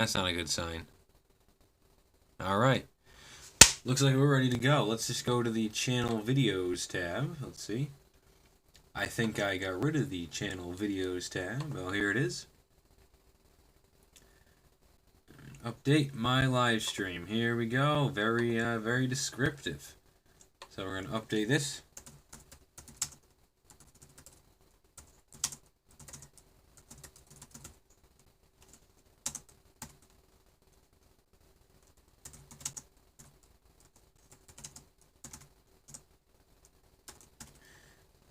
That's not a good sign. All right. Looks like we're ready to go. Let's just go to the channel videos tab. Let's see. I think I got rid of the channel videos tab. Well, here it is. Update my live stream. Here we go. Very descriptive. So we're going to update this.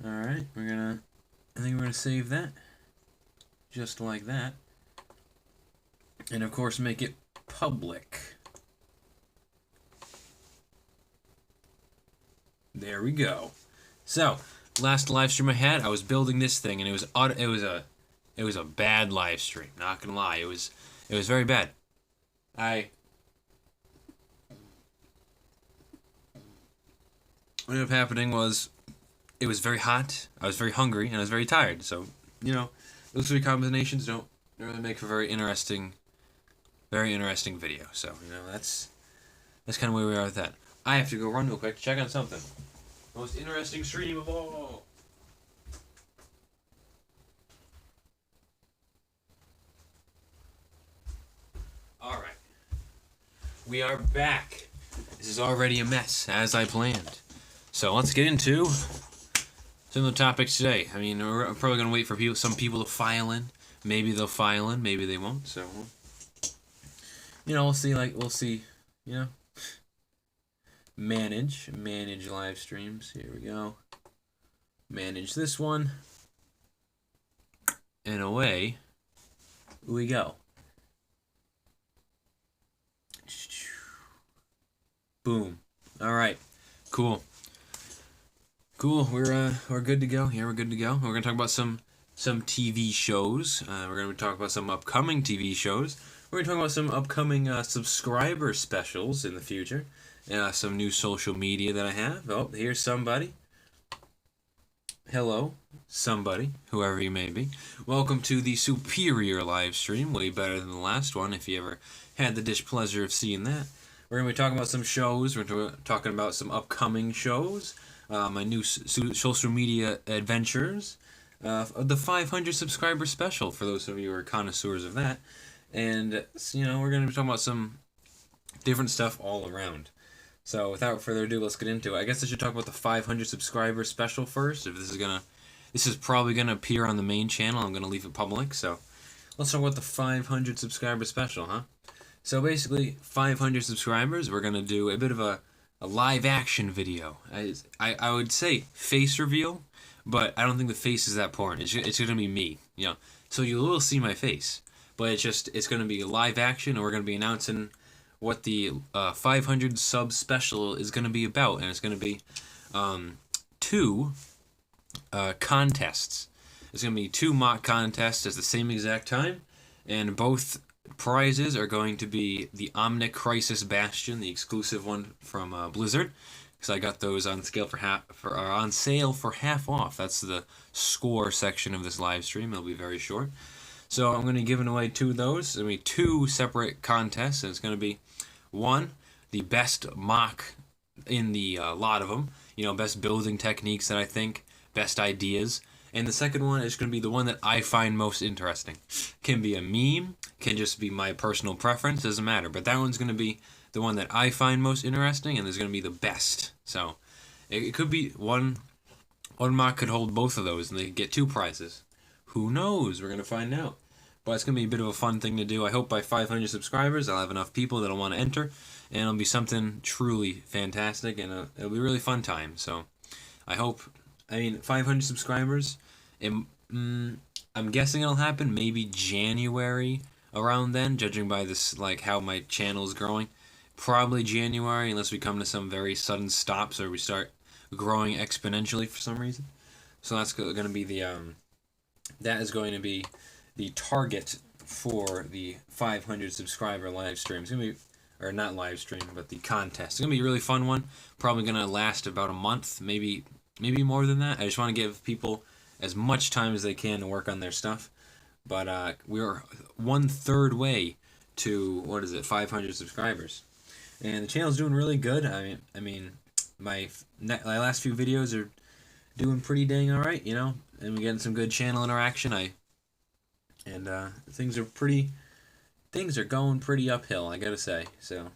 Alright, I think we're gonna save that. Just like that. And of course make it public. There we go. So, last live stream I had, I was building this thing and it was a bad live stream, not gonna lie. It was very bad. What ended up happening was it was very hot, I was very hungry, and I was very tired. So, those three combinations don't really make for a very interesting video. So, that's kind of where we are with that. I have to go run real quick to check on something. Most interesting stream of all. Alright. We are back. This is already a mess, as I planned. So let's get into some of the topics today. I mean, we're probably going to wait for some people to file in. Maybe they'll file in, maybe they won't. So, we'll see, Manage live streams. Here we go. Manage this one. And away we go. Boom. All right. Cool. We're good to go. Yeah, we're good to go. We're gonna talk about some TV shows. We're gonna talk about some upcoming TV shows. We're gonna talk about some upcoming subscriber specials in the future. Some new social media that I have. Oh, here's somebody. Hello, somebody, whoever you may be. Welcome to the superior live stream. Way better than the last one. If you ever had the displeasure of seeing that. We're gonna be talking about some shows. We're talking about some upcoming shows. My new social media adventures, the 500 subscriber special for those of you who are connoisseurs of that, and we're going to be talking about some different stuff all around. So without further ado, let's get into it. I guess I should talk about the 500 subscriber special first. If this is probably gonna appear on the main channel. I'm gonna leave it public. So let's talk about the 500 subscriber special, huh? So basically, 500 subscribers. We're gonna do a bit of a live action video. I would say face reveal, but I don't think the face is that important. It's gonna be me, So you will see my face, but it's gonna be live action, and we're gonna be announcing what the 500 sub special is gonna be about, and it's gonna be two contests. It's gonna be two mock contests at the same exact time, and both prizes are going to be the Omnic Crisis Bastion, the exclusive one from Blizzard, because I got those on sale for half off. That's the score section of this live stream. It'll be very short. So I'm going to be giving away two of those. There'll be two separate contests, and it's going to be one, the best mock in the lot of them. Best building techniques that I think, best ideas. And the second one is going to be the one that I find most interesting. Can be a meme, can just be my personal preference, doesn't matter. But that one's going to be the one that I find most interesting, and there's going to be the best. So it could be one mock could hold both of those, and they get two prizes. Who knows? We're going to find out. But it's going to be a bit of a fun thing to do. I hope by 500 subscribers, I'll have enough people that'll want to enter, and it'll be something truly fantastic, and it'll be a really fun time. So I hope... 500 subscribers. I'm guessing it'll happen maybe January around then, judging by this, how my channel is growing. Probably January, unless we come to some very sudden stops or we start growing exponentially for some reason. So that's going to be that is going to be the target for the 500 subscriber live stream. It's going to be, or not live stream, but the contest. It's going to be a really fun one. Probably going to last about a month, maybe more than that. I just want to give people as much time as they can to work on their stuff. But we're 1/3 way to, what is it, 500 subscribers. And the channel's doing really good. I mean, my last few videos are doing pretty dang all right, you know, and we're getting some good channel interaction. Things are going pretty uphill, I gotta say. So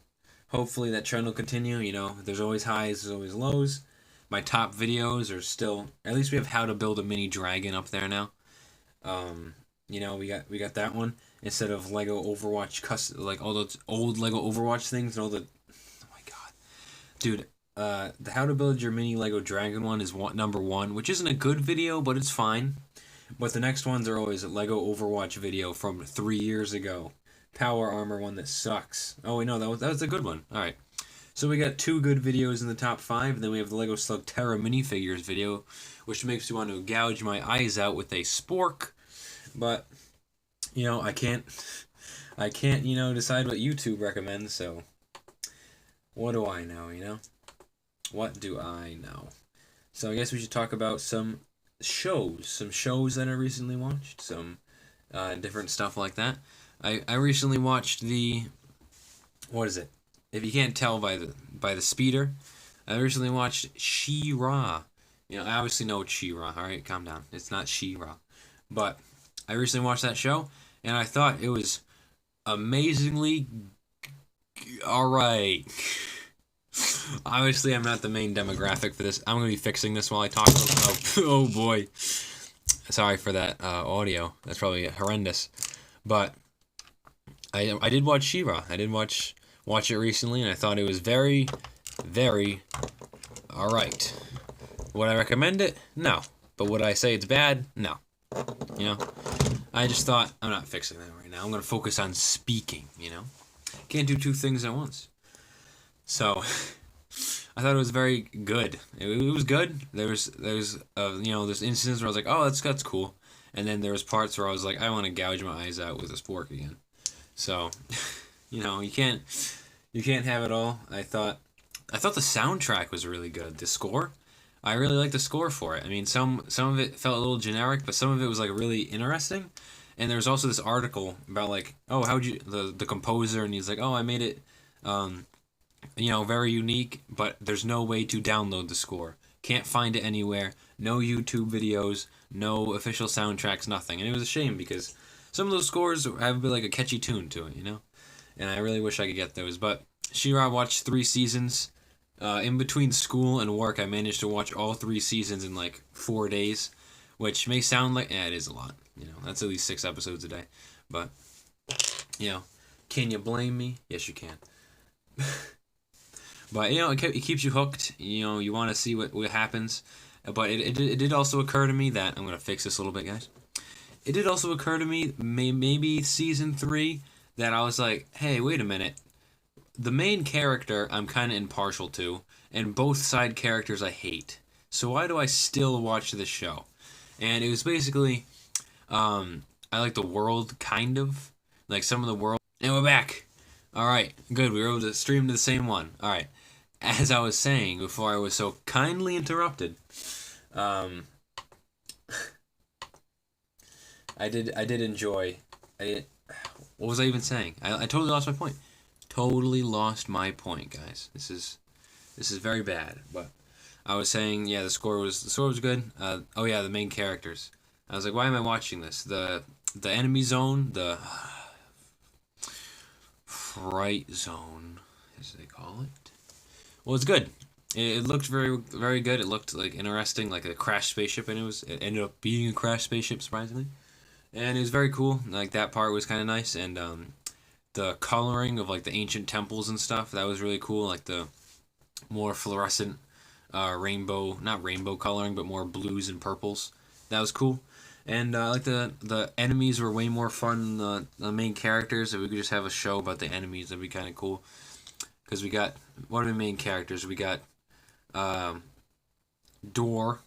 hopefully that trend will continue. You know, there's always highs, there's always lows. My top videos are still, at least we have how to build a mini dragon up there now. You know, we got that one instead of Lego Overwatch like all those old Lego Overwatch things and all the, oh my god, dude. The how to build your mini Lego dragon one is number 1, which isn't a good video, but it's fine. But the next ones are always a Lego Overwatch video from 3 years ago. Power armor one that sucks. Oh wait, no, that was a good one. All right. So we got 2 good videos in the top 5, and then we have the Lego Slug Terra minifigures video, which makes me want to gouge my eyes out with a spork. But, you know, I can't, you know, decide what YouTube recommends, so what do I know, you know? What do I know? So I guess we should talk about some shows that I recently watched, some different stuff like that. I recently watched the, what is it? If you can't tell by the speeder, I recently watched She-Ra. You know, I obviously know it's She-Ra. All right, calm down. It's not She-Ra, but I recently watched that show, and I thought it was amazingly all right. Obviously, I'm not the main demographic for this. I'm going to be fixing this while I talk. Oh boy. Sorry for that audio. That's probably horrendous. But I did watch She-Ra. I did watch it recently, and I thought it was very, very alright. Would I recommend it? No. But would I say it's bad? No. You know? I just thought, I'm not fixing that right now. I'm going to focus on speaking, you know? Can't do 2 things at once. So, I thought it was very good. It was good. There's you know, there's instances where I was like, oh, that's cool. And then there was parts where I was like, I want to gouge my eyes out with a spork again. So, you know, you can't have it all. I thought the soundtrack was really good. The score, I really liked the score for it. I mean, some of it felt a little generic, but some of it was like really interesting. And there was also this article about like, oh, how'd you the composer, and he's like, oh, I made it, you know, very unique, but there's no way to download the score. Can't find it anywhere. No YouTube videos, no official soundtracks, nothing. And it was a shame because some of those scores have a bit like a catchy tune to it, you know? And I really wish I could get those. But She-Ra watched 3 seasons. In between school and work, I managed to watch all 3 seasons in like 4 days, which may sound like, it is a lot. You know, that's at least 6 episodes a day. But, you know, can you blame me? Yes, you can. But, you know, it keeps you hooked. You know, you want to see what happens. But it did also occur to me that, I'm going to fix this a little bit, guys. It did also occur to me, maybe season 3, that I was like, hey, wait a minute. The main character I'm kind of impartial to, and both side characters I hate. So why do I still watch this show? And it was basically, I like the world, kind of. Like some of the world. And we're back. Alright, good. We were able to stream to the same one. Alright. As I was saying before I was so kindly interrupted, I did enjoy. What was I even saying? I totally lost my point. Totally lost my point, guys. This is very bad. But I was saying, yeah, the score was good. Oh yeah, the main characters. I was like, why am I watching this? The enemy zone, the fright zone, as they call it. Well, it's good. It looked very, very good. It looked like interesting, like a crashed spaceship, and it ended up being a crashed spaceship, surprisingly. And it was very cool. Like that part was kind of nice, and the coloring of like the ancient temples and stuff, that was really cool. Like the more fluorescent rainbow, not rainbow coloring, but more blues and purples. That was cool. And like the enemies were way more fun than the main characters. If we could just have a show about the enemies, that'd be kind of cool. Because we got, what are the main characters? We got Door,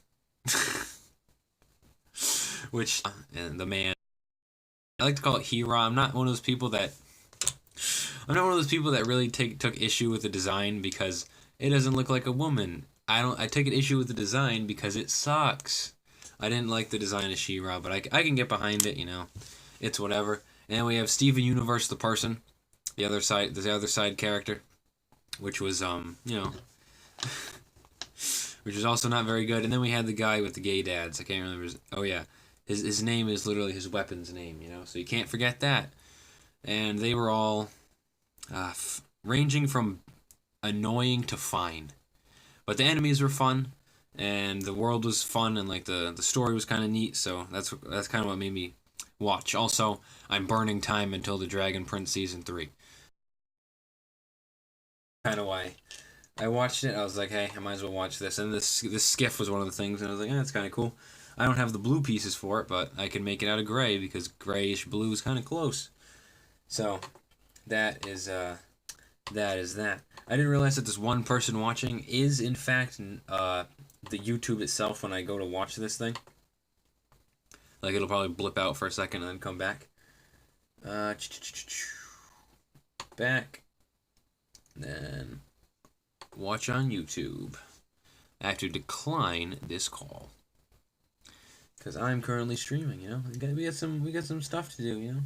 which, and the man. I like to call it He-Ra. I'm not one of those people that really took issue with the design because it doesn't look like a woman. I take an issue with the design because it sucks. I didn't like the design of She-Ra, but I can get behind it, you know. It's whatever. And then we have Steven Universe the person. the other side character, which was which was also not very good. And then we had the guy with the gay dads. I can't remember his name is literally his weapon's name, so you can't forget that. And they were all ranging from annoying to fine. But the enemies were fun, and the world was fun, and like the story was kind of neat, so that's kind of what made me watch. Also, I'm burning time until the Dragon Prince Season 3. Kind of why I watched it. I was like, hey, I might as well watch this. And this skiff was one of the things, and I was like, that's kind of cool. I don't have the blue pieces for it, but I can make it out of gray because grayish blue is kind of close. So that is that. I didn't realize that this one person watching is in fact the YouTube itself when I go to watch this thing. Like it'll probably blip out for a second and then come back. Back. Then watch on YouTube. I have to decline this call because I'm currently streaming. We got some stuff to do.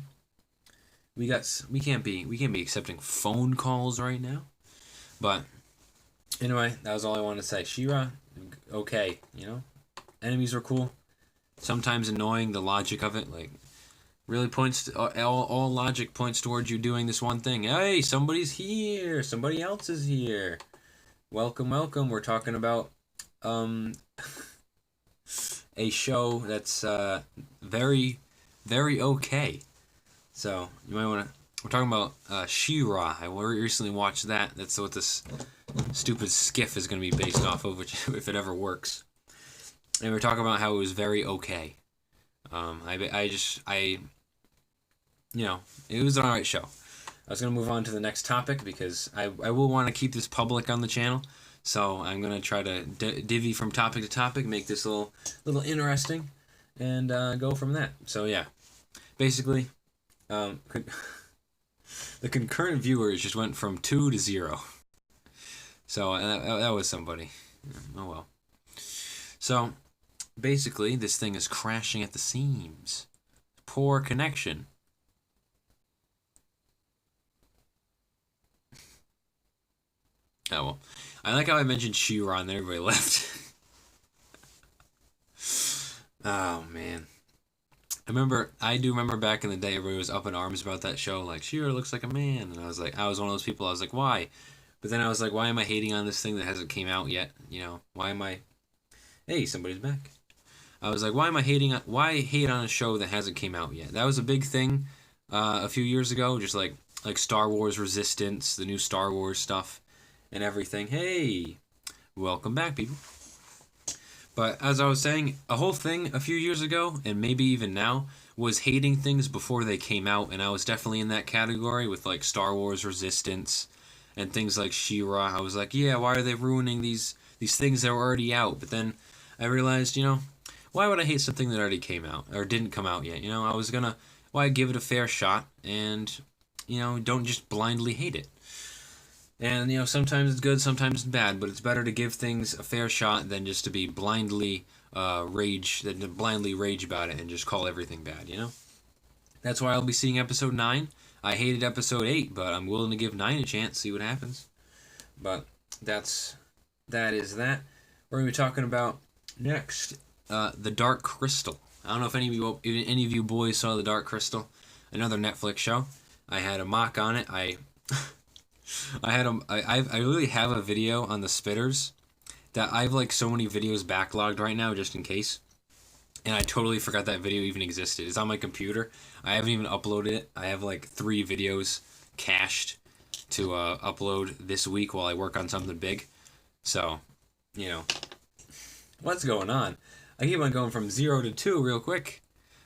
We can't be accepting phone calls right now. But anyway, that was all I wanted to say. She-Ra, okay. Enemies are cool. Sometimes annoying. The logic of it, like, really points to, all logic points towards you doing this one thing. Hey, somebody's here. Somebody else is here. Welcome, welcome. We're talking about a show that's very, very okay. So you might want to. We're talking about She-Ra. I recently watched that. That's what this stupid skiff is going to be based off of, which if it ever works. And we're talking about how it was very okay. It was an alright show. I was going to move on to the next topic because I will want to keep this public on the channel. So I'm going to try to divvy from topic to topic, make this a little interesting, and go from that. So yeah, basically, the concurrent viewers just went from 2 to 0. So that was somebody. Oh well. So basically, this thing is crashing at the seams. Poor connection. Oh well. I like how I mentioned She-Ra and then everybody left. Oh man. I do remember back in the day everybody was up in arms about that show, like She-Ra looks like a man, and I was one of those people, I was like, why? But then I was like, why am I hating on this thing that hasn't came out yet? Why am I Hey, somebody's back. I was like, why hate on a show that hasn't came out yet? That was a big thing a few years ago, just like Star Wars Resistance, the new Star Wars stuff and everything. Hey, welcome back, people. But as I was saying, a whole thing a few years ago, and maybe even now, was hating things before they came out, and I was definitely in that category with like Star Wars Resistance and things like She-Ra. I was like, yeah, why are they ruining these things that were already out? But then I realized, why would I hate something that already came out or didn't come out yet? Why give it a fair shot and, don't just blindly hate it. And, sometimes it's good, sometimes it's bad, but it's better to give things a fair shot than just to be blindly rage about it and just call everything bad, That's why I'll be seeing episode 9. I hated episode 8, but I'm willing to give 9 a chance, see what happens. But that is that. We're going to be talking about next, The Dark Crystal. I don't know if any of you boys saw The Dark Crystal, another Netflix show. I had a mock on it. I really have a video on the spitters that I've like so many videos backlogged right now just in case. And I totally forgot that video even existed. It's on my computer. I haven't even uploaded it. I have like 3 videos cached to upload this week while I work on something big. So, what's going on? I keep on going from 0 to 2 real quick.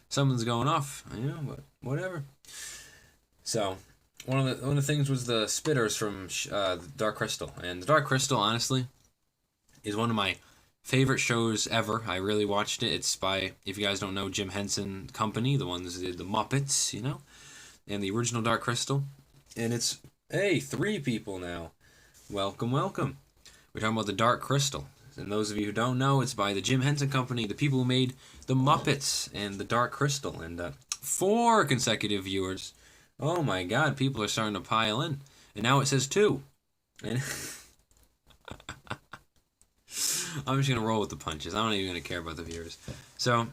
Something's going off, but whatever. So, one of the things was the spitters from the Dark Crystal, and the Dark Crystal, honestly, is one of my favorite shows ever. I really watched it. It's by, if you guys don't know, Jim Henson Company, the ones that did the Muppets, and the original Dark Crystal. And it's 3 people now. Welcome, welcome. We're talking about the Dark Crystal. And those of you who don't know, it's by the Jim Henson Company, the people who made the Muppets and the Dark Crystal, and 4 consecutive viewers. Oh my God, people are starting to pile in, and now it says two. And I'm just gonna roll with the punches. I'm not even gonna care about the viewers. So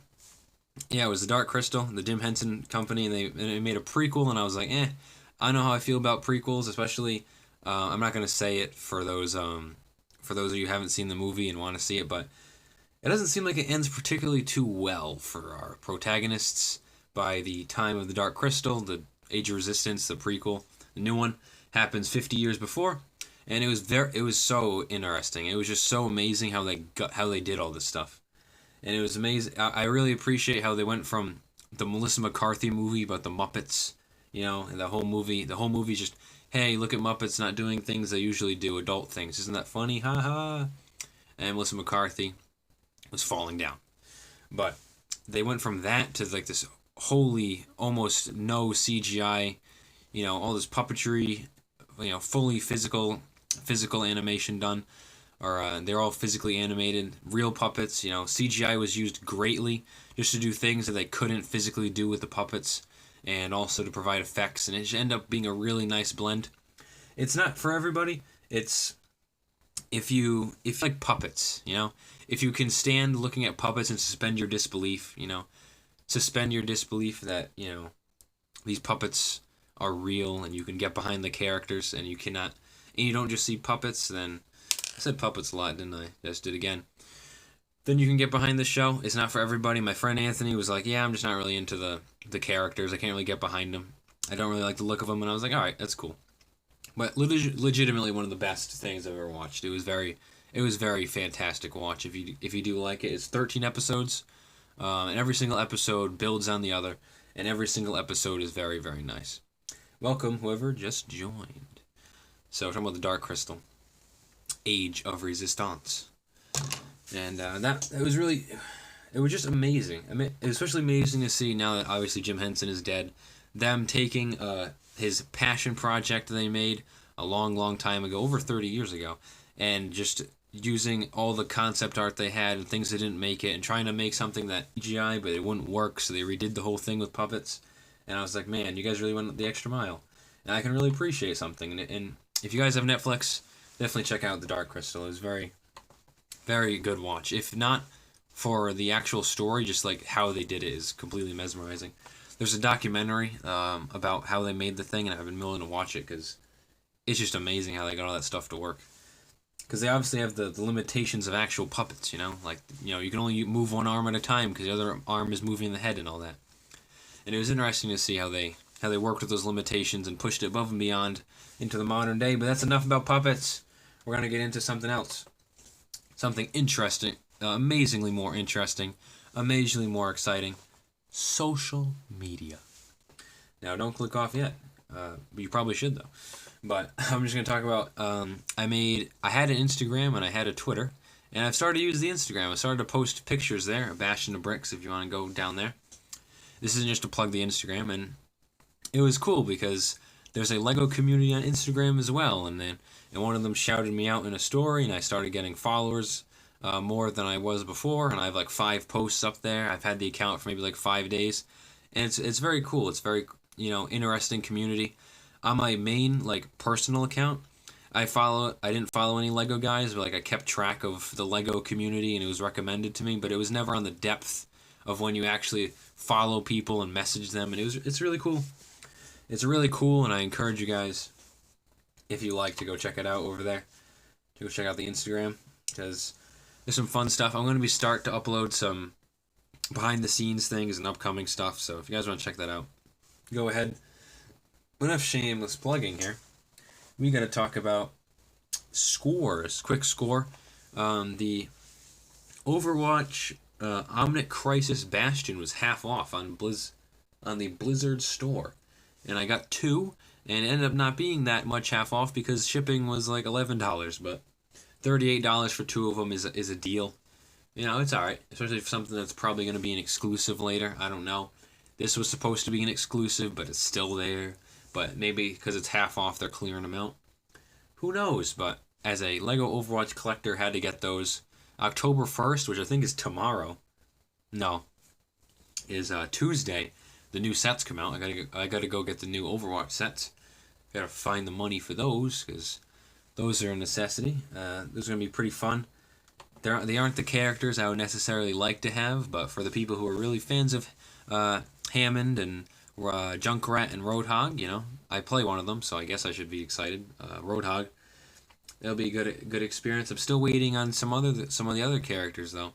yeah, it was the Dark Crystal, the Jim Henson Company, and they made a prequel, and I was like, I don't know how I feel about prequels, especially. I'm not gonna say it for those of you who haven't seen the movie and want to see it, but it doesn't seem like it ends particularly too well for our protagonists. By the time of the Dark Crystal, the Age of Resistance, the prequel, the new one happens 50 years before, and it was so interesting. It was just so amazing how they did all this stuff, and it was amazing. I really appreciate how they went from the Melissa McCarthy movie about the Muppets, and the whole movie is just, hey, look at Muppets not doing things they usually do, adult things. Isn't that funny? Ha ha. And Melissa McCarthy was falling down. But they went from that to like this wholly, almost no CGI, all this puppetry, fully physical animation done, or they're all physically animated, real puppets. CGI was used greatly just to do things that they couldn't physically do with the puppets, and also to provide effects, and it should end up being a really nice blend. It's not for everybody. It's if you like puppets, if you can stand looking at puppets and suspend your disbelief, suspend your disbelief that these puppets are real, and you can get behind the characters, and you don't just see puppets. Then I said puppets a lot, didn't I? Just did again. Then you can get behind the show. It's not for everybody. My friend Anthony was like, "Yeah, I'm just not really into the characters. I can't really get behind them. I don't really like the look of them." And I was like, "All right, that's cool." But legitimately one of the best things I've ever watched. It was very fantastic watch. If you do like it, it's 13 episodes, and every single episode builds on the other, and every single episode is very, very nice. Welcome, whoever just joined. So we're talking about the Dark Crystal, Age of Resistance, and it was just amazing. I mean, it was especially amazing to see now that obviously Jim Henson is dead, them taking his passion project they made a long, long time ago, over 30 years ago, and just using all the concept art they had and things that didn't make it, and trying to make something that CGI, but it wouldn't work, so they redid the whole thing with puppets. And I was like, man, you guys really went the extra mile, and I can really appreciate something. And if you guys have Netflix, definitely check out The Dark Crystal. It was very, very good watch. If not for the actual story, just like how they did it is completely mesmerizing. There's a documentary about how they made the thing, and I've been willing to watch it because it's just amazing how they got all that stuff to work. Because they obviously have the limitations of actual puppets, like you can only move one arm at a time because the other arm is moving the head and all that. And it was interesting to see how they worked with those limitations and pushed it above and beyond into the modern day. But that's enough about puppets. We're gonna get into something else, something interesting, amazingly more interesting, amazingly more exciting. Social media. Now, don't click off yet. But you probably should though. But I'm just gonna talk about. I had an Instagram and I had a Twitter, and I've started to use the Instagram. I started to post pictures there of Bastion of Bricks. If you want to go down there, this isn't just to plug the Instagram, and it was cool because there's a Lego community on Instagram as well, and one of them shouted me out in a story, and I started getting followers. More than I was before, and I have like 5 posts up there. I've had the account for maybe like 5 days, and it's very cool. It's very interesting community. On my main like personal account, I didn't follow any Lego guys, but like I kept track of the Lego community, and it was recommended to me, but it was never on the depth of when you actually follow people and message them, and it's really cool. It's really cool, and I encourage you guys, if you like, to go check it out over there. To go check out the Instagram because there's some fun stuff. I'm going to be start to upload some behind the scenes things and upcoming stuff. So if you guys want to check that out, go ahead. Enough shameless plugging here. We got to talk about scores. Quick score. The Overwatch Omnic Crisis Bastion was half off on the Blizzard store, and I got 2, and it ended up not being that much half off because shipping was like $11, but $38 for 2 of them is a deal. It's alright, especially for something that's probably going to be an exclusive later. I don't know. This was supposed to be an exclusive, but it's still there. But maybe because it's half off, they're clearing them out. Who knows? But as a Lego Overwatch collector, had to get those. October 1st, which I think is tomorrow. No, is Tuesday. the new sets come out, I gotta go get the new Overwatch sets. Gotta find the money for those because those are a necessity. Those are gonna be pretty fun. They aren't the characters I would necessarily like to have, but for the people who are really fans of Hammond and Junkrat and Roadhog, I play one of them, so I guess I should be excited. Roadhog, that'll be a good experience. I'm still waiting on some of the other characters though.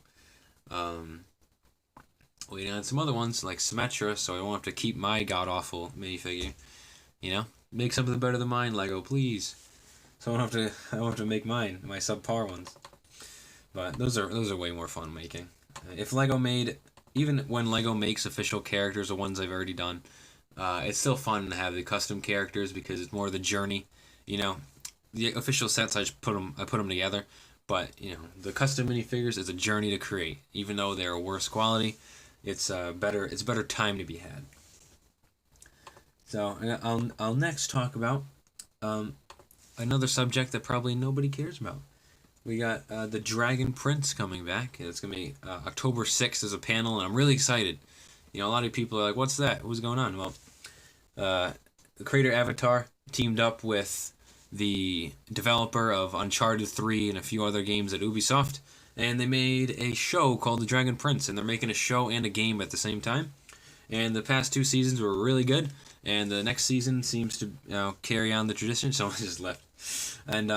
Waiting on some other ones like Symmetra, so I won't have to keep my god awful minifigure. Make something better than mine, Lego, please. So I won't have to make my subpar ones. But those are way more fun making. If Lego made, even when Lego makes official characters, the ones I've already done, it's still fun to have the custom characters because it's more the journey. The official sets I put them together, but the custom minifigures is a journey to create. Even though they're worse quality, it's better time to be had. So I'll next talk about another subject that probably nobody cares about. We got the Dragon Prince coming back. It's going to be October 6th as a panel, and I'm really excited. A lot of people are like, what's that? What's going on? Well, the creator Avatar teamed up with the developer of Uncharted 3 and a few other games at Ubisoft, and they made a show called The Dragon Prince, and they're making a show and a game at the same time. And the past 2 seasons were really good, and the next season seems to carry on the tradition. Someone just left. And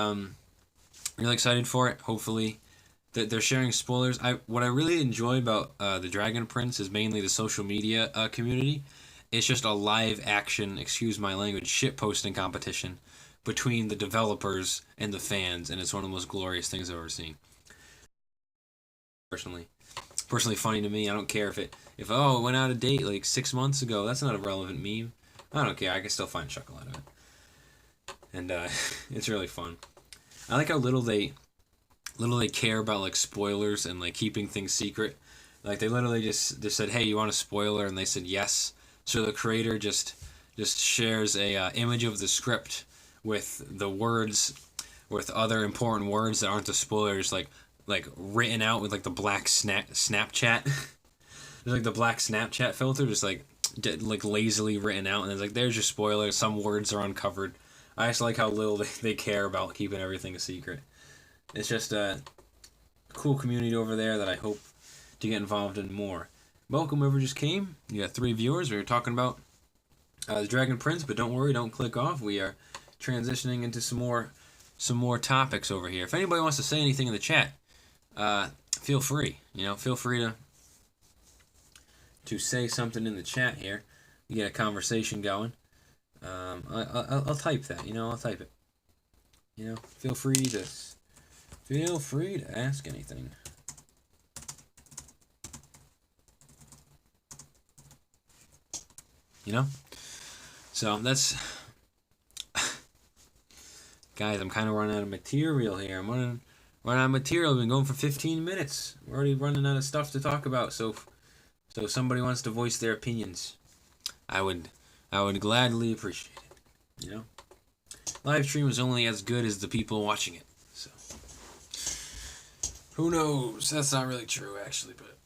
really excited for it. Hopefully, they're sharing spoilers. What I really enjoy about the Dragon Prince is mainly the social media community. It's just a live action, excuse my language, shit posting competition between the developers and the fans, and it's one of the most glorious things I've ever seen. Personally funny to me. I don't care if it went out of date like 6 months ago. That's not a relevant meme. I don't care. I can still find chuckle out of it, and it's really fun. I like how little they care about like spoilers and like keeping things secret. Like they literally just said, "Hey, you want a spoiler?" and they said yes. So the creator just shares a image of the script with the words, with other important words that aren't the spoilers, like written out with like the black Snapchat. There's like the black Snapchat filter, just like lazily written out, and it's like there's your spoiler. Some words are uncovered. I just like how little they care about keeping everything a secret. It's just a cool community over there that I hope to get involved in more. Welcome, whoever just came. You got 3 viewers. We were talking about the Dragon Prince, but don't worry, don't click off. We are transitioning into some more topics over here. If anybody wants to say anything in the chat, feel free. Feel free to say something in the chat here. We get a conversation going. I'll type that. I'll type it. Feel free to ask anything. So that's guys. I'm kind of running out of material here. I'm running out of material. I've been going for 15 minutes. We're already running out of stuff to talk about. So if somebody wants to voice their opinions, I would gladly appreciate it. Live stream is only as good as the people watching it. So who knows? That's not really true, actually, but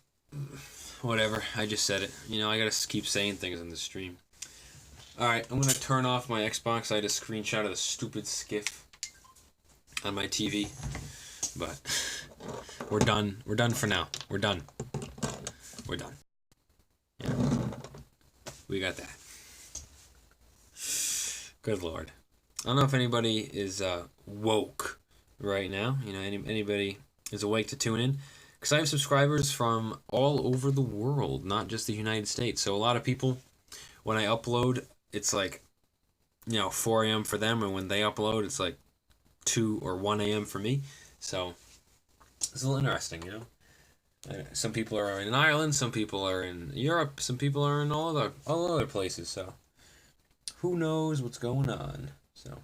whatever. I just said it. I gotta keep saying things on the stream. All right, I'm gonna turn off my Xbox. I had a screenshot of the stupid skiff on my TV, but we're done. We're done for now. We're done. Yeah, we got that. Good Lord. I don't know if anybody is woke right now. Anybody is awake to tune in. Because I have subscribers from all over the world, not just the United States. So a lot of people, when I upload, it's like, 4 a.m. for them. And when they upload, it's like 2 or 1 a.m. for me. So it's a little interesting, Some people are in Ireland, some people are in Europe, some people are in all other places. So who knows what's going on? So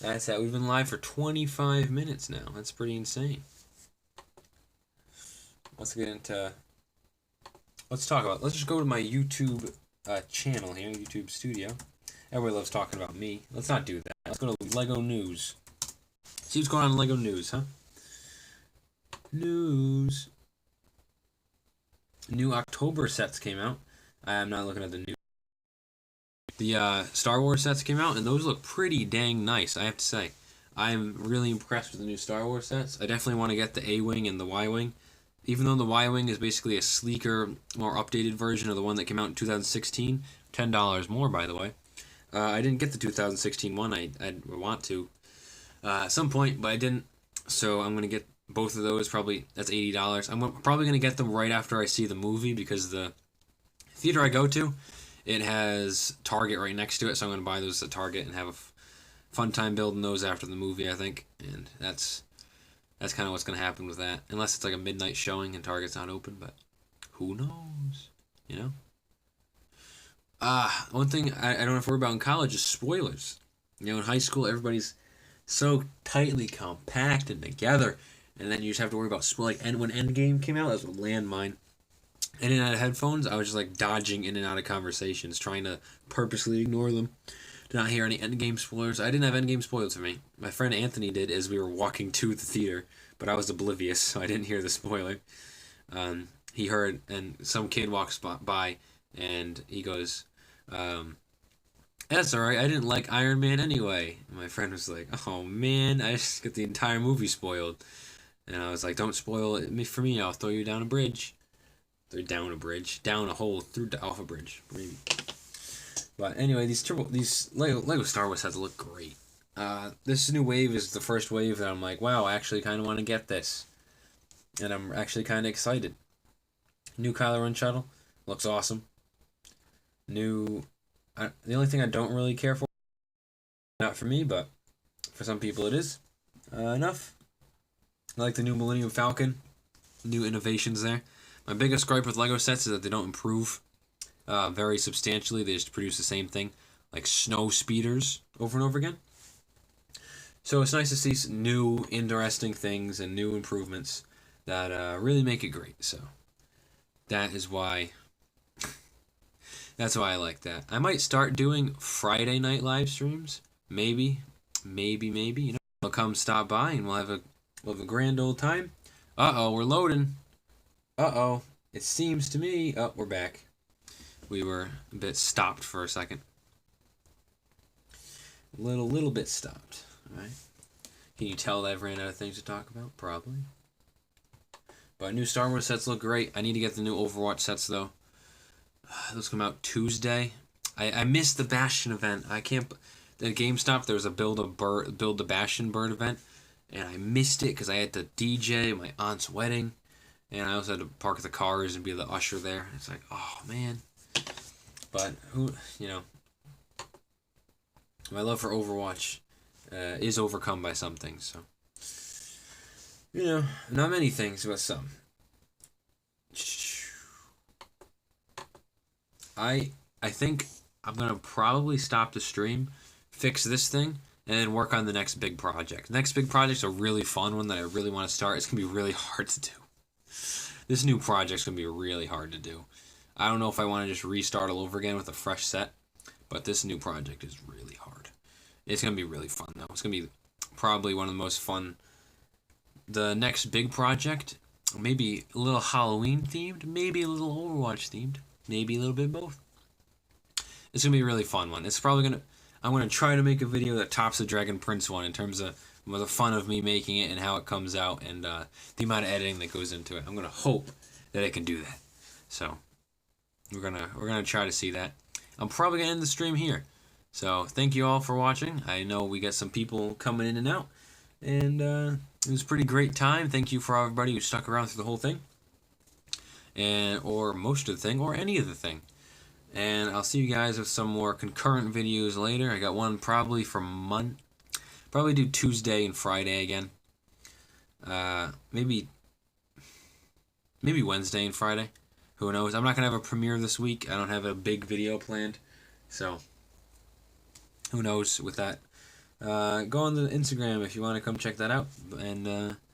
that's that. We've been live for 25 minutes now. That's pretty insane. Let's just go to my YouTube channel here, YouTube Studio. Everybody loves talking about me. Let's not do that. Let's go to Lego News. See what's going on in Lego News, huh? News. New October sets came out. I am not looking at the new. The Star Wars sets came out, and those look pretty dang nice, I have to say. I am really impressed with the new Star Wars sets. I definitely want to get the A-Wing and the Y-Wing. Even though the Y-Wing is basically a sleeker, more updated version of the one that came out in 2016. $10 more, by the way. I didn't get the 2016 one. I want to at some point, but I didn't. So I'm going to get both of those. Probably that's $80. I'm probably going to get them right after I see the movie because the theater I go to, it has Target right next to it. So I'm going to buy those at Target and have a fun time building those after the movie, I think. And that's kind of what's going to happen with that. Unless it's like a midnight showing and Target's not open, but who knows? You know? One thing I don't have to worry about in college is spoilers. You know, in high school, everybody's so tightly compact and together, and then you just have to worry about like when Endgame came out, that was a landmine. In and out of headphones, I was just like dodging in and out of conversations, trying to purposely ignore them. Did not hear any Endgame spoilers. I didn't have Endgame spoiled for me. My friend Anthony did as we were walking to the theater, but I was oblivious, so I didn't hear the spoiler. He heard, and some kid walks by, and he goes, "That's all right. I didn't like Iron Man anyway." And my friend was like, "Oh man, I just got the entire movie spoiled." And I was like, "Don't spoil it for me. I'll throw you down a bridge." They're down a bridge, down a hole, off a bridge, maybe. But anyway, these Lego Star Wars sets look great. This new wave is the first wave that I'm like, wow, I actually kind of want to get this, and I'm actually kind of excited. New Kylo Ren shuttle looks awesome. The only thing I don't really care for, not for me, but for some people it is. Enough. I like the new Millennium Falcon, new innovations there. My biggest gripe with Lego sets is that they don't improve very substantially. They just produce the same thing, like snow speeders over and over again. So it's nice to see some new, interesting things and new improvements that really make it great. So that is why. That's why I like that. I might start doing Friday night live streams. Maybe. You know, they'll come stop by and we'll have a grand old time. We're loading. It seems to me. Oh, we're back. We were a bit stopped for a second. Little bit stopped. All right. Can you tell that I've ran out of things to talk about? Probably. But new Star Wars sets look great. I need to get the new Overwatch sets though. Those come out Tuesday. I missed the Bastion event. I can't. At GameStop there was a build the Bastion bird event, and I missed it because I had to DJ my aunt's wedding, and I also had to park the cars and be the usher there. It's like, oh man. But who, you know, my love for Overwatch is overcome by some things. So, you know, not many things, but some. I think I'm gonna probably stop the stream, fix this thing, and then work on the next big project. The next big project's a really fun one that I really want to start. It's gonna be really hard to do. This new project's gonna be really hard to do. I don't know if I want to just restart all over again with a fresh set, but this new project is really hard. It's gonna be really fun though. It's gonna be probably one of the most fun. The next big project, maybe a little Halloween themed, maybe a little Overwatch themed. Maybe a little bit of both. It's gonna be a really fun one. I'm gonna try to make a video that tops the Dragon Prince one in terms of the fun of me making it and how it comes out and the amount of editing that goes into it. I'm gonna hope that it can do that. So we're gonna try to see that. I'm probably gonna end the stream here. So thank you all for watching. I know we got some people coming in and out, and it was a pretty great time. Thank you for everybody who stuck around through the whole thing. Or most of the thing, or any of the thing. And I'll see you guys with some more concurrent videos later. I got one probably probably do Tuesday and Friday again. Maybe Wednesday and Friday. Who knows? I'm not gonna have a premiere this week. I don't have a big video planned, so who knows with that. Go on the Instagram if you want to come check that out, and